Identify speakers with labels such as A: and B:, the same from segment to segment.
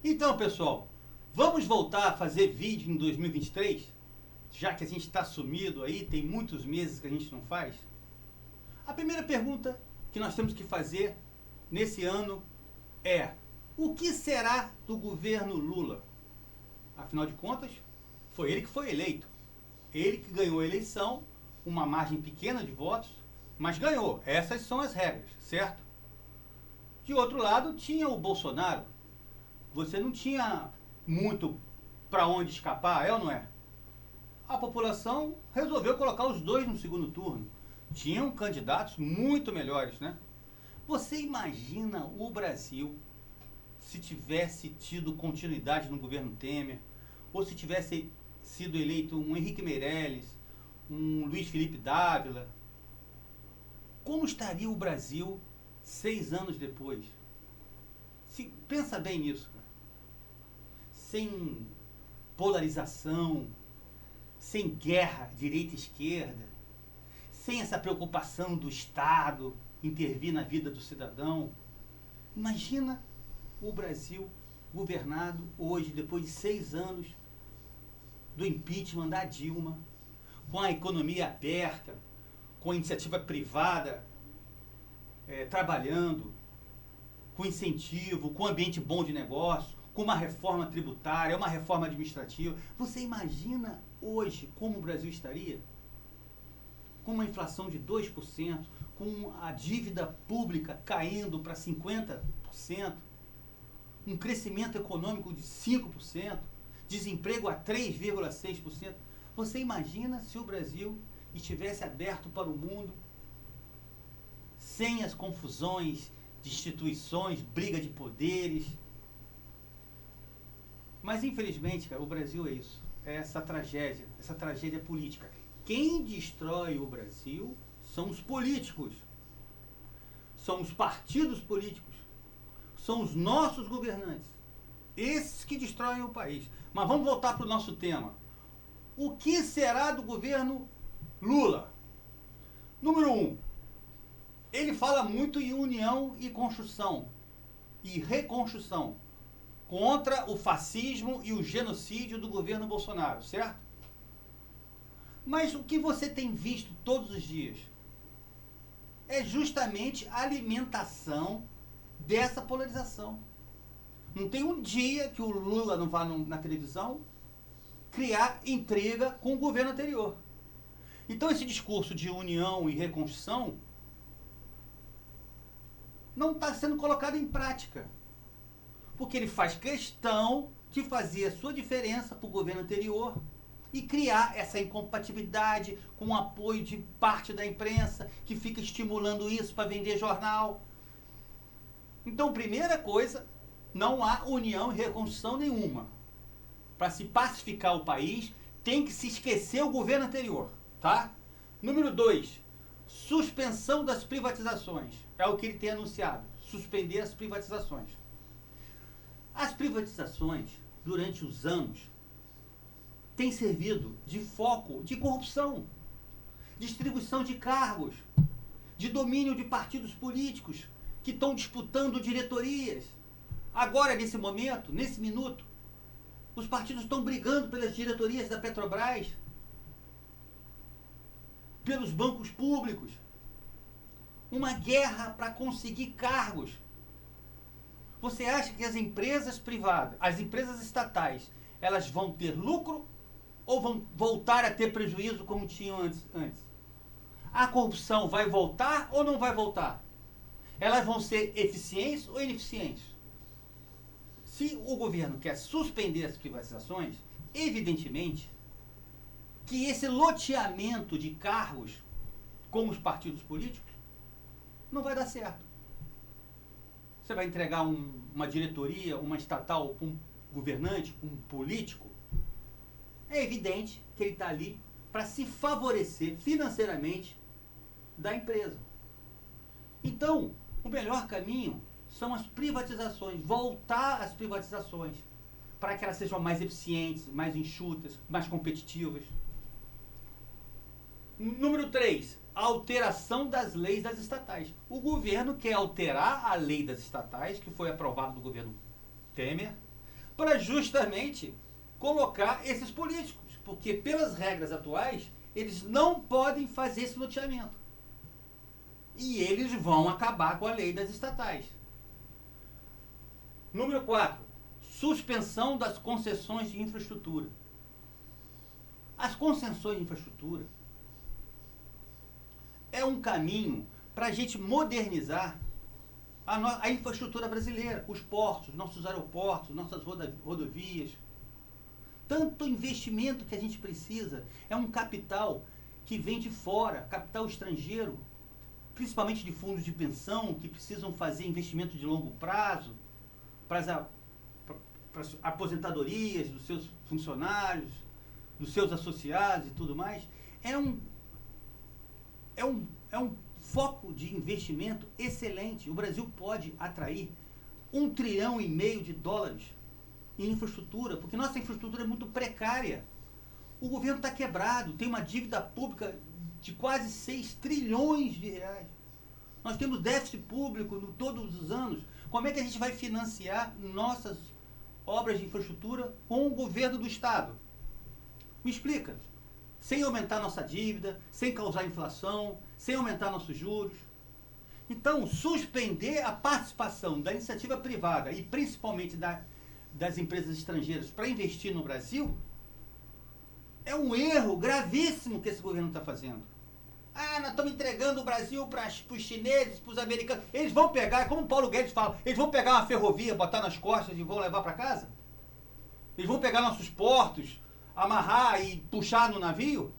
A: Então, pessoal, vamos voltar a fazer vídeo em 2023? Já que a gente está sumido aí, tem muitos meses que a gente não faz. A primeira pergunta que nós temos que fazer nesse ano é: o que será do governo Lula? Afinal de contas, foi ele que foi eleito. Ele que ganhou a eleição, uma margem pequena de votos, mas ganhou. Essas são as regras, certo? De outro lado, tinha o Bolsonaro. Você não tinha muito para onde escapar, é ou não é? A população resolveu colocar os dois no segundo turno. Tinham candidatos muito melhores, né? Você imagina o Brasil se tivesse tido continuidade no governo Temer, ou se tivesse sido eleito um Henrique Meirelles, um Luiz Felipe Dávila? Como estaria o Brasil 6 anos depois? Pensa bem nisso, cara. Sem polarização, sem guerra direita e esquerda, sem essa preocupação do Estado intervir na vida do cidadão. Imagina o Brasil governado hoje, depois de 6 anos do impeachment da Dilma, com a economia aberta, com a iniciativa privada trabalhando, com incentivo, com ambiente bom de negócio, com uma reforma tributária, uma reforma administrativa. Você imagina hoje como o Brasil estaria? Com uma inflação de 2%, com a dívida pública caindo para 50%, um crescimento econômico de 5%, desemprego a 3,6%. Você imagina se o Brasil estivesse aberto para o mundo, sem as confusões de instituições, briga de poderes? Mas infelizmente, cara, o Brasil é isso. É essa tragédia política. Quem destrói o Brasil são os políticos. São os partidos políticos. São os nossos governantes. Esses que destroem o país. Mas vamos voltar para o nosso tema. O que será do governo Lula? Número 1. Ele fala muito em união e construção. E reconstrução. Contra o fascismo e o genocídio do governo Bolsonaro, certo? Mas o que você tem visto todos os dias é justamente a alimentação dessa polarização. Não tem um dia que o Lula não vá na televisão criar intriga com o governo anterior. Então esse discurso de união e reconstrução não está sendo colocado em prática. Porque ele faz questão de fazer a sua diferença para o governo anterior e criar essa incompatibilidade com o apoio de parte da imprensa que fica estimulando isso para vender jornal. Então, primeira coisa, não há união e reconstrução nenhuma. Para se pacificar o país, tem que se esquecer o governo anterior, tá? Número 2, suspensão das privatizações. É o que ele tem anunciado, suspender as privatizações. As privatizações, durante os anos, têm servido de foco de corrupção, distribuição de cargos, de domínio de partidos políticos que estão disputando diretorias. Agora, nesse momento, nesse minuto, os partidos estão brigando pelas diretorias da Petrobras, pelos bancos públicos. Uma guerra para conseguir cargos. Você acha que as empresas privadas, as empresas estatais, elas vão ter lucro ou vão voltar a ter prejuízo como tinham antes? A corrupção vai voltar ou não vai voltar? Elas vão ser eficientes ou ineficientes? Se o governo quer suspender as privatizações, evidentemente que esse loteamento de cargos com os partidos políticos não vai dar certo. Você vai entregar uma diretoria, uma estatal para um governante, para um político? É evidente que ele está ali para se favorecer financeiramente da empresa. Então, o melhor caminho são as privatizações, voltar às privatizações, para que elas sejam mais eficientes, mais enxutas, mais competitivas. Número 3, alteração das leis das estatais. O governo quer alterar a lei das estatais, que foi aprovada no governo Temer, para justamente colocar esses políticos, porque pelas regras atuais, eles não podem fazer esse loteamento. E eles vão acabar com a lei das estatais. Número 4, suspensão das concessões de infraestrutura. As concessões de infraestrutura é um caminho para a gente modernizar a infraestrutura brasileira, os portos, nossos aeroportos, nossas rodovias. Tanto investimento que a gente precisa, é um capital que vem de fora, capital estrangeiro, principalmente de fundos de pensão, que precisam fazer investimento de longo prazo para as aposentadorias dos seus funcionários, dos seus associados e tudo mais. É um foco de investimento excelente. O Brasil pode atrair US$ 1,5 trilhão de dólares em infraestrutura, porque nossa infraestrutura é muito precária. O governo está quebrado, tem uma dívida pública de quase 6 trilhões de reais. Nós temos déficit público todos os anos. Como é que a gente vai financiar nossas obras de infraestrutura com o governo do Estado? Me explica. Sem aumentar nossa dívida, sem causar inflação, sem aumentar nossos juros. Então, suspender a participação da iniciativa privada e principalmente das empresas estrangeiras para investir no Brasil é um erro gravíssimo que esse governo está fazendo. Ah, nós estamos entregando o Brasil para os chineses, para os americanos. Eles vão pegar, como o Paulo Guedes fala, eles vão pegar uma ferrovia, botar nas costas e vão levar para casa? Eles vão pegar nossos portos, amarrar e puxar no navio?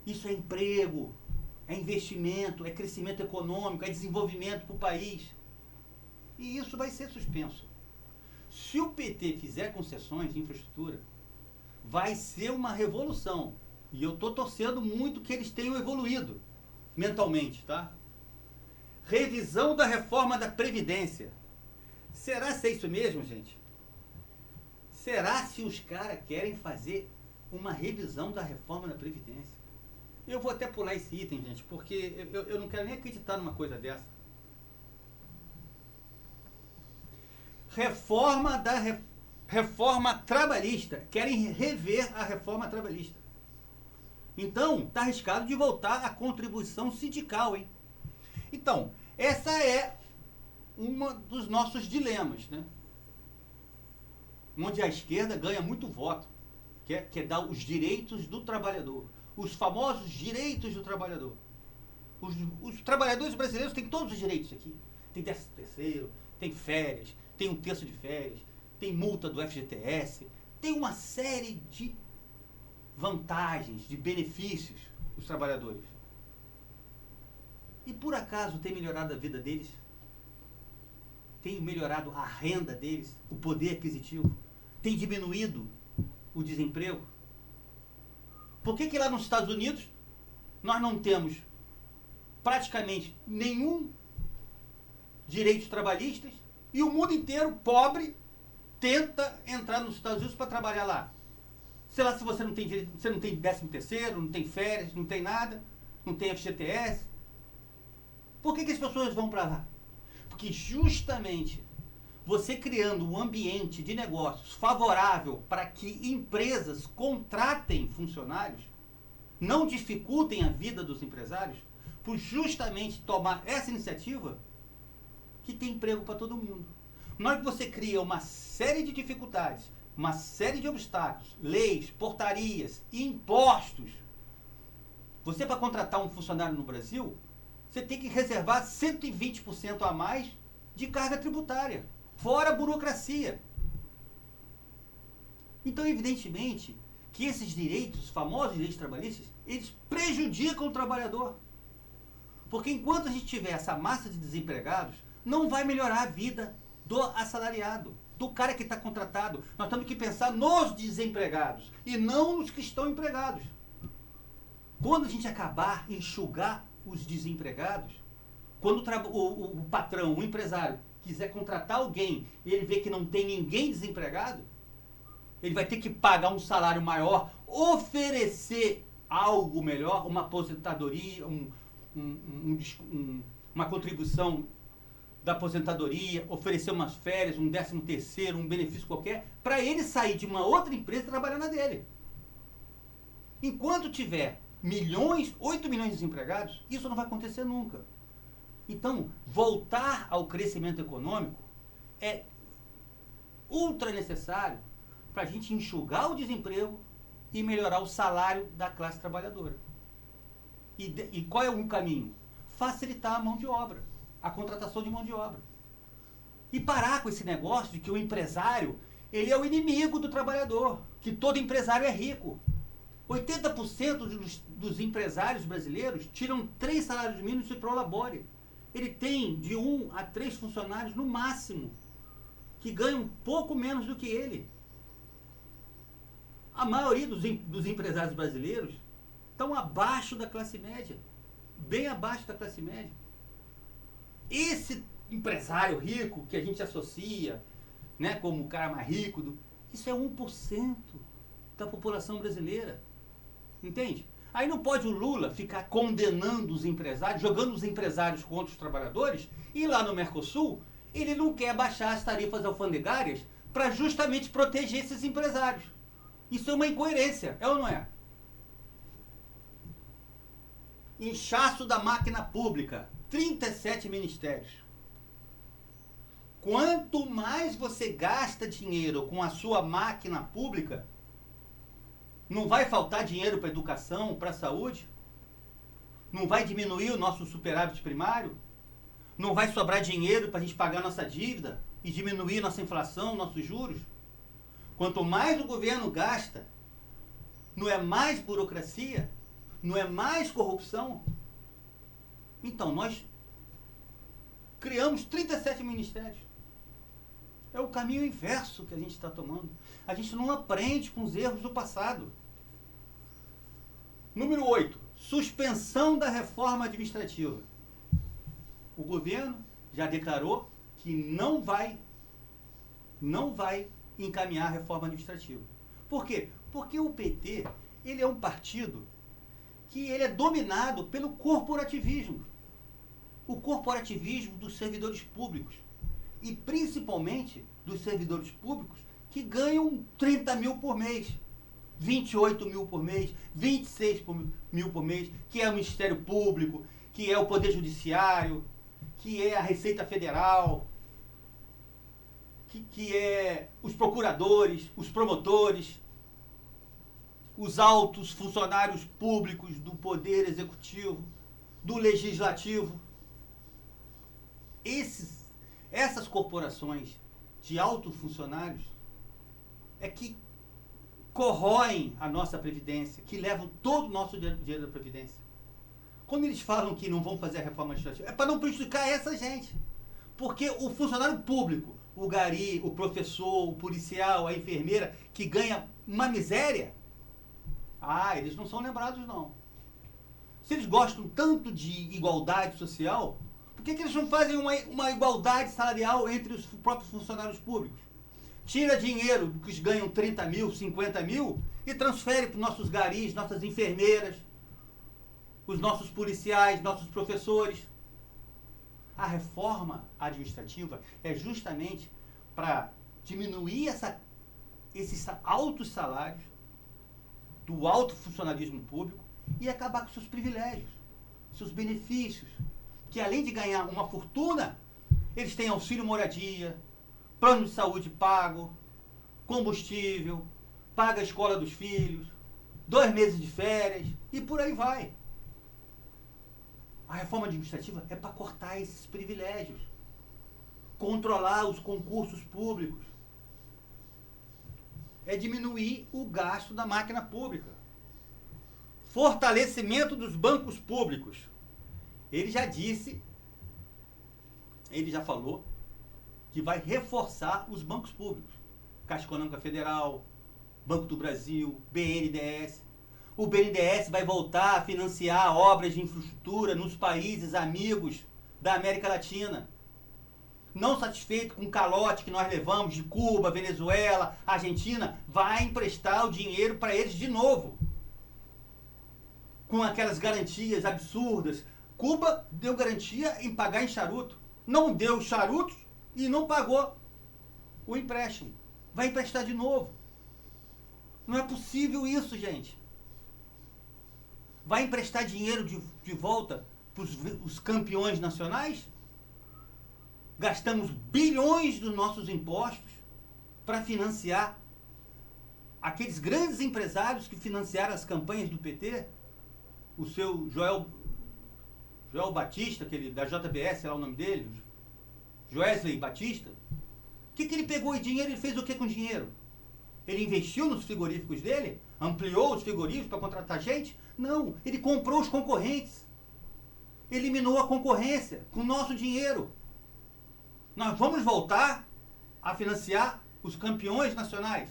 A: Isso é emprego, é investimento, é crescimento econômico, é desenvolvimento para o país. E isso vai ser suspenso. Se o PT fizer concessões de infraestrutura, vai ser uma revolução. E eu estou torcendo muito que eles tenham evoluído mentalmente, tá? Revisão da reforma da Previdência. Será se é isso mesmo, gente? Será se os caras querem fazer uma revisão da reforma da Previdência? Eu vou até pular esse item, gente, porque eu não quero nem acreditar numa coisa dessa. Reforma trabalhista. Querem rever a reforma trabalhista. Então, está arriscado de voltar à contribuição sindical, hein? Então, essa é uma dos nossos dilemas, né? Onde a esquerda ganha muito voto, que é dar os direitos do trabalhador. Os famosos direitos do trabalhador. Os trabalhadores brasileiros têm todos os direitos aqui. Tem 13º, tem férias, tem 1/3 de férias, tem multa do FGTS, tem uma série de vantagens, de benefícios os trabalhadores. E por acaso tem melhorado a vida deles? Tem melhorado a renda deles? O poder aquisitivo? Tem diminuído o desemprego? Por que lá nos Estados Unidos nós não temos praticamente nenhum direitos trabalhistas e o mundo inteiro, pobre, tenta entrar nos Estados Unidos para trabalhar lá? Sei lá, se você não tem direito, você não tem 13º, não tem férias, não tem nada, não tem FGTS. Por que as pessoas vão para lá? Porque justamente você criando um ambiente de negócios favorável para que empresas contratem funcionários, não dificultem a vida dos empresários, por justamente tomar essa iniciativa, que tem emprego para todo mundo. Na hora que você cria uma série de dificuldades, uma série de obstáculos, leis, portarias, impostos, você para contratar um funcionário no Brasil, você tem que reservar 120% a mais de carga tributária, fora a burocracia. Então, evidentemente, que esses direitos, os famosos direitos trabalhistas, eles prejudicam o trabalhador. Porque enquanto a gente tiver essa massa de desempregados, não vai melhorar a vida do assalariado, do cara que está contratado. Nós temos que pensar nos desempregados e não nos que estão empregados. Quando a gente acabar, enxugar os desempregados, quando o patrão, o empresário, quiser contratar alguém e ele vê que não tem ninguém desempregado, ele vai ter que pagar um salário maior, oferecer algo melhor, uma aposentadoria, uma contribuição da aposentadoria, oferecer umas férias, um 13º, um benefício qualquer, para ele sair de uma outra empresa e trabalhar na dele. Enquanto tiver 8 milhões de desempregados, isso não vai acontecer nunca. Então, voltar ao crescimento econômico é ultra necessário para a gente enxugar o desemprego e melhorar o salário da classe trabalhadora. E qual é um caminho? Facilitar a mão de obra, a contratação de mão de obra. E parar com esse negócio de que o empresário, ele é o inimigo do trabalhador, que todo empresário é rico. 80% dos empresários brasileiros tiram 3 salários mínimos de prolabore. Ele tem de 1 a 3 funcionários no máximo, que ganham um pouco menos do que ele. A maioria dos empresários brasileiros estão abaixo da classe média, bem abaixo da classe média. Esse empresário rico que a gente associa, né, como o cara mais rico, isso é 1% da população brasileira. Entende? Aí não pode o Lula ficar condenando os empresários, jogando os empresários contra os trabalhadores, e lá no Mercosul ele não quer baixar as tarifas alfandegárias para justamente proteger esses empresários. Isso é uma incoerência, é ou não é? Inchaço da máquina pública, 37 ministérios. Quanto mais você gasta dinheiro com a sua máquina pública, não vai faltar dinheiro para educação, para saúde? Não vai diminuir o nosso superávit primário? Não vai sobrar dinheiro para a gente pagar nossa dívida e diminuir nossa inflação, nossos juros? Quanto mais o governo gasta, não é mais burocracia? Não é mais corrupção? Então, nós criamos 37 ministérios. É o caminho inverso que a gente está tomando. A gente não aprende com os erros do passado. Número 8. Suspensão da reforma administrativa. O governo já declarou que não vai encaminhar a reforma administrativa. Por quê? Porque o PT, ele é um partido que ele é dominado pelo corporativismo. O corporativismo dos servidores públicos. E principalmente dos servidores públicos que ganham 30 mil por mês, 28 mil por mês, 26 mil por mês, que é o Ministério Público, que é o Poder Judiciário, que é a Receita Federal, que é os procuradores, os promotores, os altos funcionários públicos do Poder Executivo, do Legislativo. Essas corporações de altos funcionários é que corroem a nossa Previdência, que levam todo o nosso dinheiro da Previdência. Quando eles falam que não vão fazer a reforma administrativa, é para não prejudicar essa gente. Porque o funcionário público, o gari, o professor, o policial, a enfermeira, que ganha uma miséria, eles não são lembrados, não. Se eles gostam tanto de igualdade social, por que eles não fazem uma igualdade salarial entre os próprios funcionários públicos? Tira dinheiro que eles ganham 30 mil, 50 mil e transfere para os nossos garis, nossas enfermeiras, os nossos policiais, nossos professores. A reforma administrativa é justamente para diminuir esses altos salários do alto funcionalismo público e acabar com seus privilégios, seus benefícios, que além de ganhar uma fortuna, eles têm auxílio moradia, plano de saúde pago, combustível, paga a escola dos filhos, 2 meses de férias e por aí vai. A reforma administrativa é para cortar esses privilégios, controlar os concursos públicos, é diminuir o gasto da máquina pública, fortalecimento dos bancos públicos. Ele já falou que vai reforçar os bancos públicos. Caixa Econômica Federal, Banco do Brasil, BNDES. O BNDES vai voltar a financiar obras de infraestrutura nos países amigos da América Latina. Não satisfeito com o calote que nós levamos de Cuba, Venezuela, Argentina, vai emprestar o dinheiro para eles de novo. Com aquelas garantias absurdas. Cuba deu garantia em pagar em charuto. não deu charutos e não pagou o empréstimo. Vai emprestar de novo. Não é possível isso, gente. Vai emprestar dinheiro de volta para os campeões nacionais? Gastamos bilhões dos nossos impostos para financiar aqueles grandes empresários que financiaram as campanhas do PT. O seu Joel Batista, aquele da JBS, sei lá o nome dele, Joesley Batista. O que ele pegou em dinheiro e fez o que com dinheiro? Ele investiu nos frigoríficos dele? Ampliou os frigoríficos para contratar gente? Não, ele comprou os concorrentes. Eliminou a concorrência com o nosso dinheiro. Nós vamos voltar a financiar os campeões nacionais.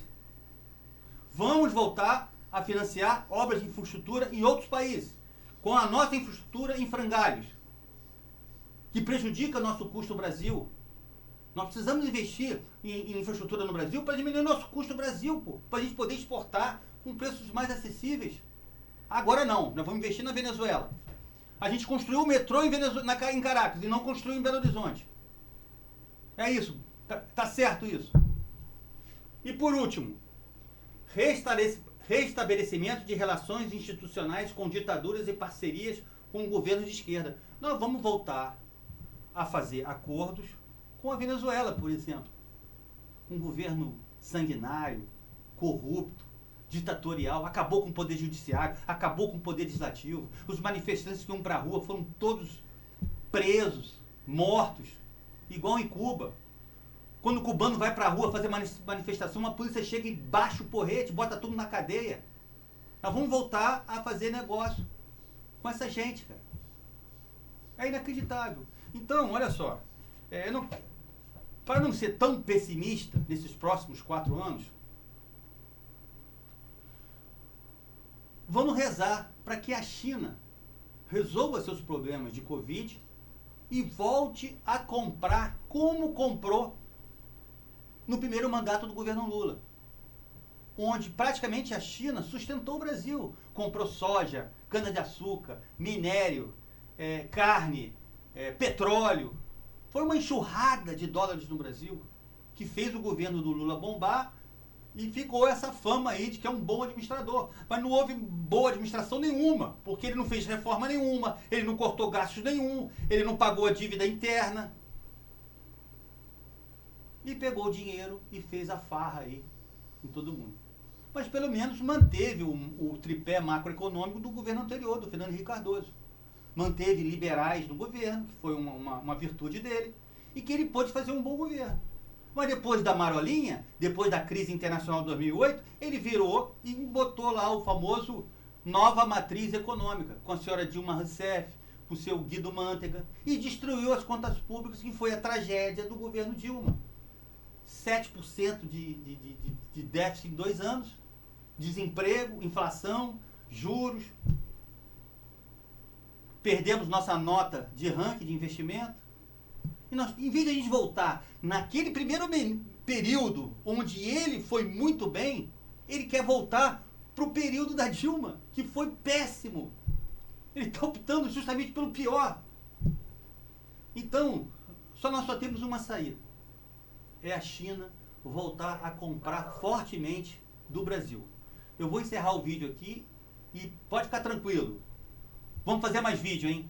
A: Vamos voltar a financiar obras de infraestrutura em outros países, com a nossa infraestrutura em frangalhos, que prejudica nosso custo Brasil. Nós precisamos investir em infraestrutura no Brasil para diminuir nosso custo Brasil, para a gente poder exportar com preços mais acessíveis. Agora não, nós vamos investir na Venezuela. A gente construiu o metrô em Caracas e não construiu em Belo Horizonte. É isso, tá certo isso. E por último, restabelecimento de relações institucionais com ditaduras e parcerias com governos de esquerda. Nós vamos voltar a fazer acordos com a Venezuela, por exemplo. Um governo sanguinário, corrupto, ditatorial, acabou com o poder judiciário, acabou com o poder legislativo. Os manifestantes que iam para a rua foram todos presos, mortos, igual em Cuba. Quando o cubano vai para a rua fazer manifestação, a polícia chega e baixa o porrete, bota tudo na cadeia. Nós vamos voltar a fazer negócio com essa gente, cara. É inacreditável. Então, olha só, para não ser tão pessimista nesses próximos 4 anos, vamos rezar para que a China resolva seus problemas de Covid e volte a comprar como comprou no primeiro mandato do governo Lula, onde praticamente a China sustentou o Brasil. Comprou soja, cana-de-açúcar, minério, carne, petróleo. Foi uma enxurrada de dólares no Brasil que fez o governo do Lula bombar e ficou essa fama aí de que é um bom administrador. Mas não houve boa administração nenhuma, porque ele não fez reforma nenhuma, ele não cortou gastos nenhum, ele não pagou a dívida interna. E pegou o dinheiro e fez a farra aí em todo mundo. Mas pelo menos manteve o tripé macroeconômico do governo anterior, do Fernando Henrique Cardoso. Manteve liberais no governo, que foi uma virtude dele, e que ele pôde fazer um bom governo. Mas depois da marolinha, depois da crise internacional de 2008, ele virou e botou lá o famoso nova matriz econômica, com a senhora Dilma Rousseff, com o seu Guido Mantega, e destruiu as contas públicas, que foi a tragédia do governo Dilma. 7% de déficit em 2 anos, desemprego, inflação, juros. Perdemos nossa nota de ranking de investimento. E nós, em vez de a gente voltar naquele primeiro período onde ele foi muito bem, ele quer voltar para o período da Dilma, que foi péssimo. Ele está optando justamente pelo pior. Então, nós só temos uma saída. É a China voltar a comprar fortemente do Brasil. Eu vou encerrar o vídeo aqui e pode ficar tranquilo. Vamos fazer mais vídeo, hein?